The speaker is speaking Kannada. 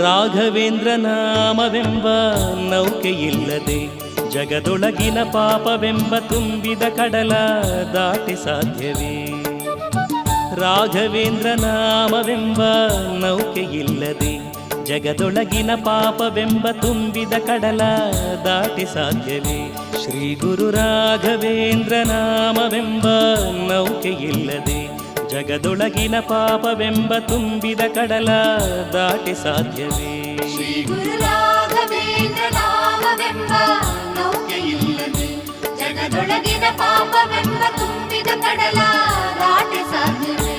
ರಾಘವೇಂದ್ರ ನಾಮವೆಂಬ ನೌಕೆಯಿಲ್ಲದೆ ಜಗದೊಳಗಿನ ಪಾಪವೆಂಬ ತುಂಬಿದ ಕಡಲ ದಾಟಿ ಸಾಧ್ಯವೇ? ರಾಘವೇಂದ್ರ ನಾಮವೆಂಬ ನೌಕೆಯಿಲ್ಲದೆ ಜಗದೊಳಗಿನ ಪಾಪವೆಂಬ ತುಂಬಿದ ಕಡಲ ದಾಟಿ ಸಾಧ್ಯವೇ? ಶ್ರೀ ಗುರು ರಾಘವೇಂದ್ರ ನಾಮವೆಂಬ ನೌಕೆಯಿಲ್ಲದೆ ಜಗದೊಳಗಿನ ಪಾಪವೆಂಬ ತುಂಬಿದ ಕಡಲ ದಾಟಿ ಸಾಧ್ಯವೇ? ಶ್ರೀ ಗುರು ರಾಘವೇಂದ್ರ ನಾಮವೆಂಬ ನೌಕೆಯಿಲ್ಲದೆ ಜಗದೊಳಗಿನ ಪಾಪವೆಂಬ ತುಂಬಿದ ಕಡಲ ದಾಟಿ ಸಾಧ್ಯವೇ?